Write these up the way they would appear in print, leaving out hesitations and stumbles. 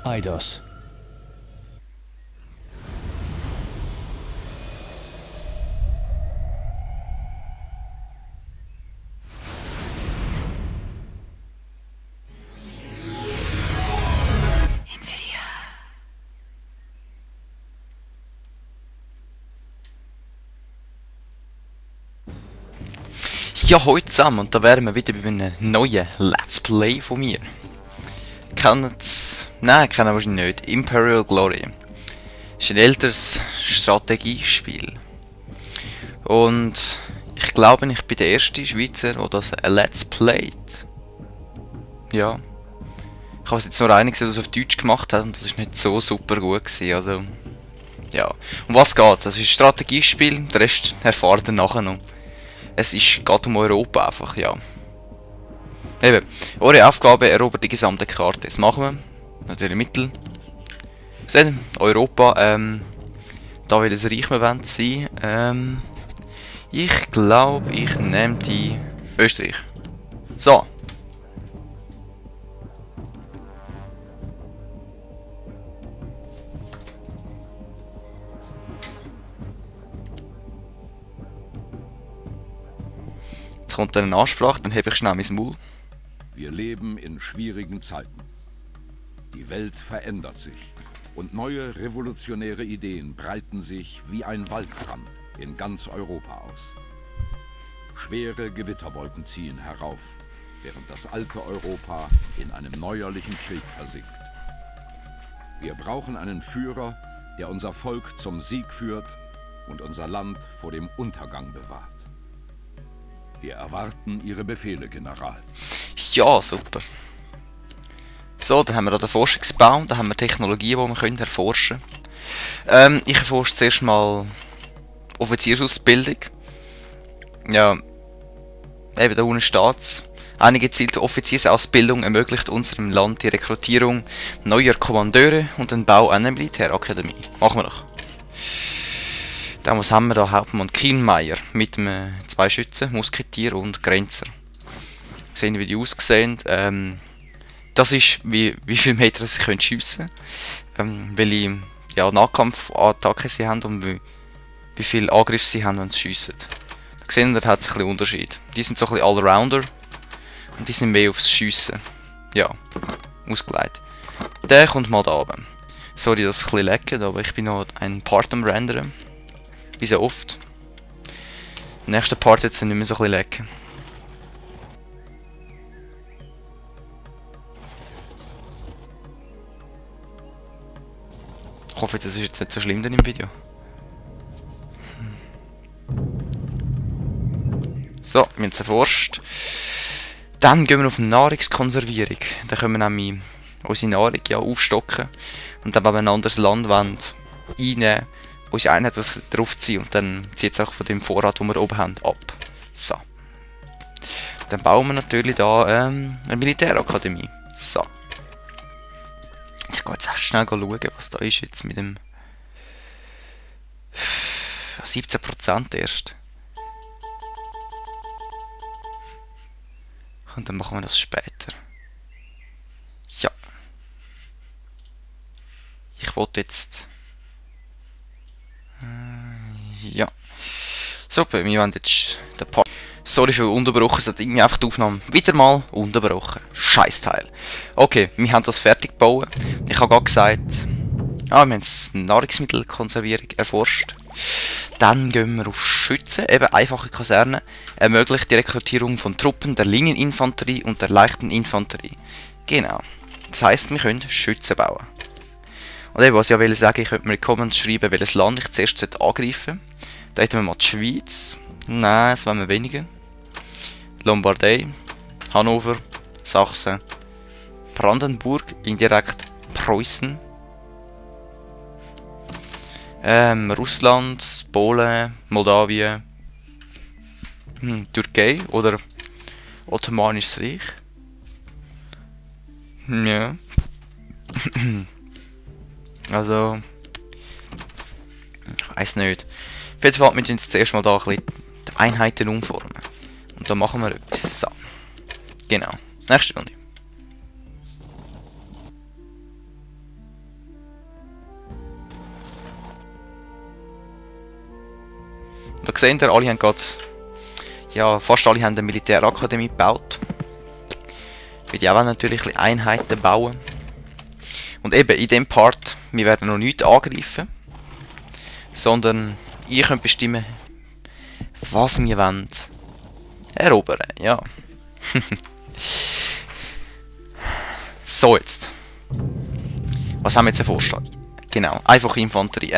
Eidos. Ja, heute zusammen, und da wären wir wieder bei einem neuen Let's Play von mir. Kennt's? Nein, kennen wir wahrscheinlich nicht. Imperial Glory. Ist ein älteres Strategiespiel. Und ich glaube, ich bin der erste Schweizer, der das Let's Playt. Ja. Ich habe jetzt nur einiges, der das auf Deutsch gemacht hat, und das ist nicht so super gut gewesen, also... Ja. Um was geht? Das ist ein Strategiespiel, den Rest erfahrt ihr nachher noch. Es geht um Europa einfach, ja. Eben, eure Aufgabe erobert die gesamte Karte. Das machen wir. Natürlich Mittel. Seht, Europa, da will es reich sein. Ich glaube, ich nehme die Österreich. So. Jetzt kommt dann eine Ansprache, dann hebe ich schnell mein Maul. Wir leben in schwierigen Zeiten. Die Welt verändert sich und neue revolutionäre Ideen breiten sich wie ein Waldbrand in ganz Europa aus. Schwere Gewitterwolken ziehen herauf, während das alte Europa in einem neuerlichen Krieg versinkt. Wir brauchen einen Führer, der unser Volk zum Sieg führt und unser Land vor dem Untergang bewahrt. Wir erwarten Ihre Befehle, General. Ja, super. So, dann haben wir da den Forschungsbaum, da haben wir Technologien, die wir können erforschen können. Ich erforsche zuerst mal Offiziersausbildung. Ja, eben da unten steht es. Eine gezielte Offiziersausbildung ermöglicht unserem Land die Rekrutierung neuer Kommandeure und den Bau einer Militärakademie. Machen wir doch. Dann was haben wir da? Hauptmann Kienmeier mit zwei Schützen, Musketier und Grenzer. Sehen, wie die aussehen. Das ist, wie viele Meter sie können schiessen können. Welche Nahkampfattacken sie haben und wie viel Angriff sie haben, wenn sie schiessen. Da sehen wir, da hat es ein bisschen Unterschied. Die sind so ein bisschen Allrounder und die sind mehr aufs Schiessen. Ja, ausgelegt. Der kommt mal da oben. Sorry, dass es ein bisschen leckt, aber ich bin noch ein Part am Rendern. Wie so oft. Im nächsten Part jetzt nicht mehr so ein bisschen lecken. Ich hoffe, das ist jetzt nicht so schlimm dann im Video. So, wir haben es erforscht. Dann gehen wir auf Nahrungskonservierung. Dann können wir nämlich unsere Nahrung aufstocken. Und dann, wenn wir ein anderes Land wollen, einnehmen, unsere Einheit draufziehen und dann zieht es auch von dem Vorrat, den wir oben haben, ab. So. Dann bauen wir natürlich da eine Militärakademie. So. Ich gehe jetzt erst schnell schauen, was da ist jetzt mit dem 17% erst. Und dann machen wir das später. Ja. Ich wollte jetzt... Ja. Super, wir wollen jetzt den Part. Sorry für unterbrochen, es hat irgendwie einfach die Aufnahme wieder mal unterbrochen. Scheißteil. Okay, wir haben das fertig gebaut. Ich habe gerade gesagt, wir haben jetzt Nahrungsmittelkonservierung erforscht. Dann gehen wir auf Schützen, eben einfache Kasernen, ermöglicht die Rekrutierung von Truppen der Linieninfanterie und der leichten Infanterie. Genau. Das heisst, wir können Schützen bauen. Und eben, was ich will sagen, ich könnte mir in die Comments schreiben, welches Land ich zuerst angreifen sollte. Da hätten wir mal die Schweiz. Nein, das wollen wir weniger. Lombardei, Hannover, Sachsen, Brandenburg, indirekt Preußen. Russland, Polen, Moldawien, Türkei oder Ottomanisches Reich. Ja. Also, ich weiß nicht. Auf jeden Fall müssen wir jetzt zuerst mal da ein bisschen die Einheiten umformen. Und dann machen wir etwas. So. Genau. Nächste Runde. seht ihr, alle haben gerade, ja, fast alle haben eine Militärakademie gebaut. Ich will auch natürlich ein bisschen Einheiten bauen. Und eben in dem Part, wir werden noch nicht angreifen, sondern ihr könnt bestimmen, was wir wollen erobern, ja. So, jetzt. Was haben wir jetzt einen Vorschlag? Genau, einfache Infanterie.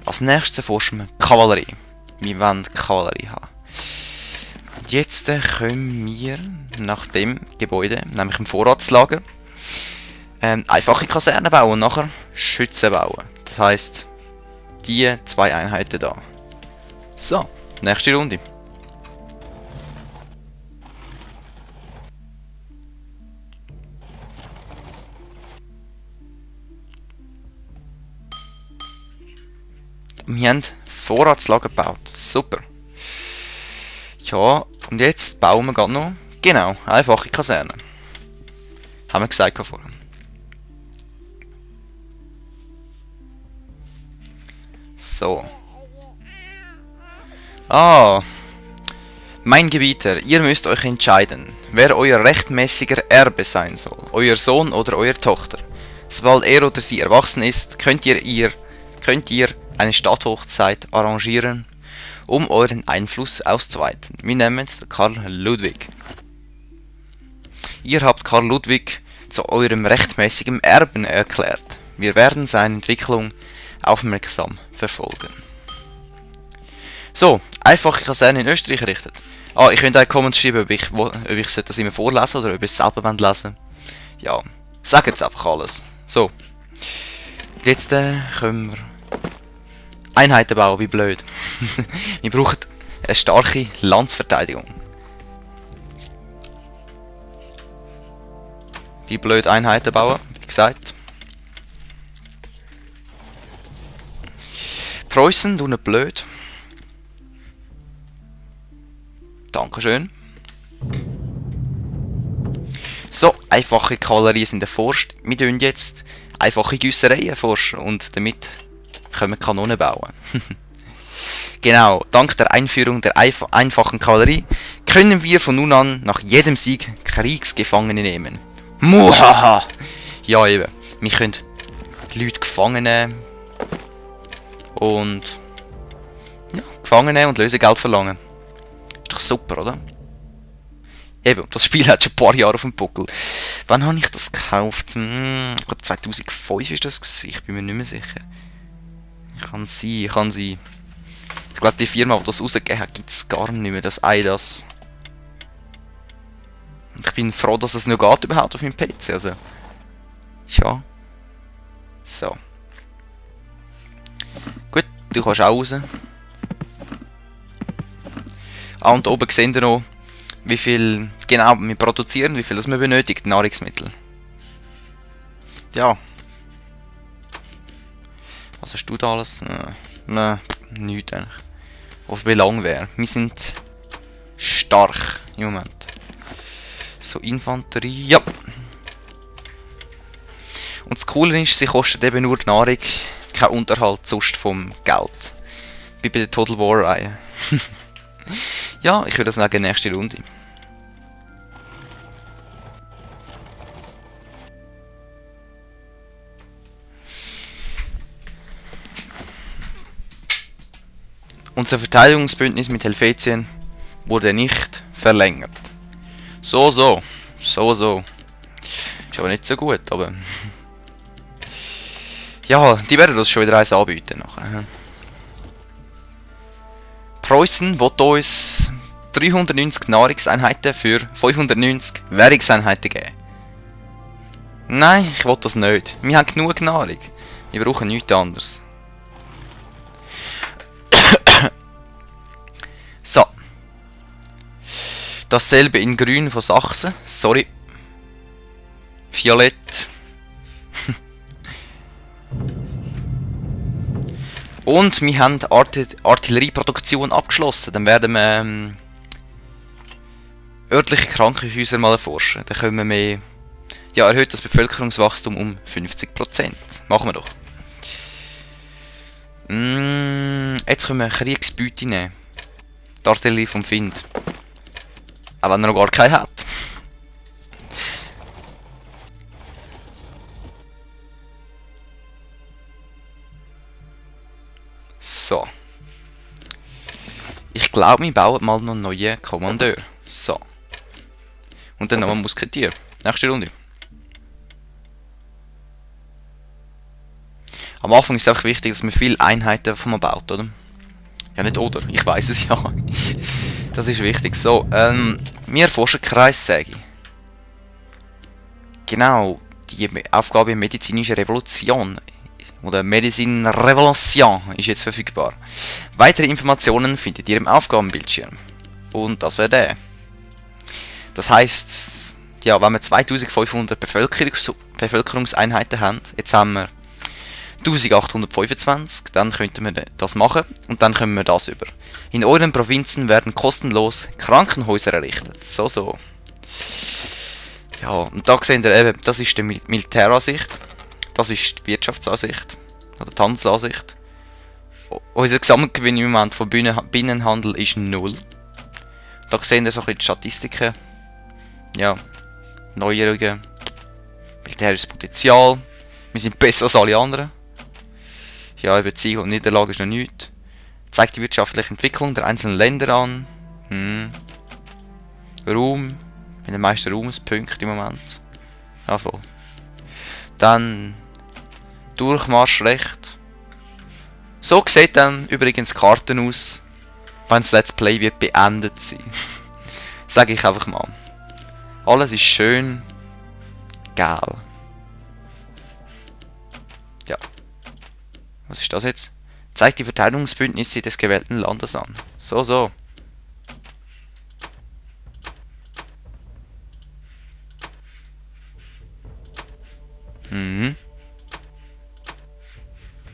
Als nächstes erforschen wir Kavallerie. Wir wollen Kavallerie haben. Jetzt können wir nach dem Gebäude, nämlich im Vorratslager, einfache Kasernen bauen und nachher Schützen bauen. Das heisst, die zwei Einheiten da. So, nächste Runde. Wir haben Vorratslager gebaut. Super. Ja, und jetzt bauen wir gerade noch, genau, einfache Kasernen. Haben wir gesagt vorher. So. Ah. Mein Gebieter, ihr müsst euch entscheiden, wer euer rechtmäßiger Erbe sein soll. Euer Sohn oder eure Tochter. Sobald er oder sie erwachsen ist, könnt ihr eine Stadthochzeit arrangieren, um euren Einfluss auszuweiten. Wir nennen Karl Ludwig. Ihr habt Karl Ludwig zu eurem rechtmäßigen Erben erklärt. Wir werden seine Entwicklung aufmerksam verfolgen. So, einfache Kaserne in Österreich errichtet. Ah, ich könnte auch in die Comments schreiben, ob ich das immer vorlesen oder ob ich es selber lesen. Ja, sagt jetzt einfach alles. So, jetzt können wir Einheiten bauen, wie blöd. Wir brauchen eine starke Landverteidigung. Wie blöd Einheiten bauen, wie gesagt. Preußen, du nicht blöd. Dankeschön. So, einfache Kavallerie sind erforscht. Wir tun jetzt einfache Güssereien erforschen und damit können wir Kanonen bauen. Genau, dank der Einführung der einfachen Kavallerie können wir von nun an nach jedem Sieg Kriegsgefangene nehmen. Muhaha! Ja eben, wir können Leute gefangen nehmen und ja, gefangen nehmen und Lösegeld verlangen. Ist doch super, oder? Eben, das Spiel hat schon ein paar Jahre auf dem Buckel. Wann habe ich das gekauft? Ich glaube 2005 ist das gewesen. Ich bin mir nicht mehr sicher. Kann sein. Ich glaube, die Firma, die das rausgegeben hat, gibt es gar nicht mehr. Das Eidas. Und ich bin froh, dass es noch geht überhaupt auf meinem PC. Also, ja. So. Gut, du kannst auch raus. Ah, und oben sehen wir noch, wie viel genau wir produzieren, wie viel das wir benötigen, Nahrungsmittel. Ja. Was hast du da alles? Nein, nichts eigentlich. Auf Belang wäre. Wir sind stark im Moment. So, Infanterie, ja. Und das Coole ist, sie kostet eben nur die Nahrung, kein Unterhalt sonst vom Geld. Wie bei der Total War Reihe. Ja, ich würde sagen, nächste Runde. Unser Verteidigungsbündnis mit Helvetien wurde nicht verlängert. So. Ist aber nicht so gut, aber... Ja, die werden uns schon wieder eins anbieten nachher. Preußen will uns 390 Nahrungseinheiten für 590 Währungseinheiten geben. Nein, ich will das nicht. Wir haben genug Nahrung. Wir brauchen nichts anderes. So. Dasselbe in grün von Sachsen. Sorry. Violett. Und wir haben Artillerieproduktion abgeschlossen. Dann werden wir örtliche Krankenhäuser mal erforschen. Dann können wir mehr... Ja, erhöht das Bevölkerungswachstum um 50%. Machen wir doch. Jetzt können wir Kriegsbeute nehmen. Die Artillerie vom Find. Auch wenn er noch gar keine hat. So. Ich glaube, wir bauen mal noch einen neuen Kommandeur. So. Und dann noch ein Musketier. Nächste Runde. Am Anfang ist es auch wichtig, dass man viele Einheiten davon mal baut, oder? Ja, nicht oder. Ich weiß es ja. Das ist wichtig. So, wir erforschen Kreissäge. Genau. Die Aufgabe medizinische Revolution. Oder Medicine Revolution ist jetzt verfügbar. Weitere Informationen findet ihr im Aufgabenbildschirm. Und das wäre der. Das heisst, ja, wenn wir 2500 Bevölkerungseinheiten haben, jetzt haben wir 1825, dann könnten wir das machen und dann kommen wir das über. In euren Provinzen werden kostenlos Krankenhäuser errichtet. So. Ja, und da seht ihr eben, das ist die Militäransicht, das ist die Wirtschaftsansicht, oder die Handelsansicht. Unser Gesamtgewinn im Moment von Binnenhandel ist 0. Da sehen ihr so ein bisschen die Statistiken. Ja, Neuerungen, militärisches Potenzial. Wir sind besser als alle anderen. Ja, über Sieg und Niederlage ist noch nichts. Zeigt die wirtschaftliche Entwicklung der einzelnen Länder an. Ruhm. Mit den meisten Ruhmespunkten im Moment. Ja, voll. Dann Durchmarschrecht. So sieht dann übrigens die Karten aus, wenn das Let's Play wird beendet sein. Sage ich einfach mal. Alles ist schön geil. Ja. Was ist das jetzt? Zeigt die Verteidigungsbündnisse des gewählten Landes an. So.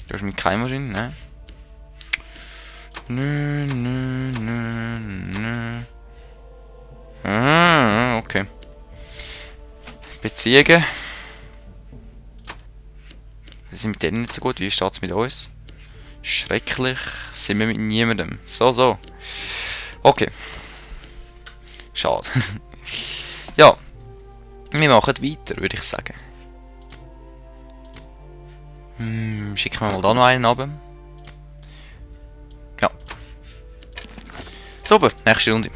Du hast mit keiner Maschine, ne? Nö. Okay. Beziehungen. Wir sind mit denen nicht so gut. Wie steht es mit uns? Schrecklich. Sind wir mit niemandem. So. Okay. Schade. Ja. Wir machen weiter, würde ich sagen. Schicken wir mal da noch einen runter. Ja. Super, nächste Runde.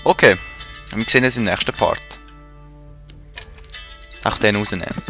Okay, wir sehen uns im nächsten Part. Auch den rausnehmen.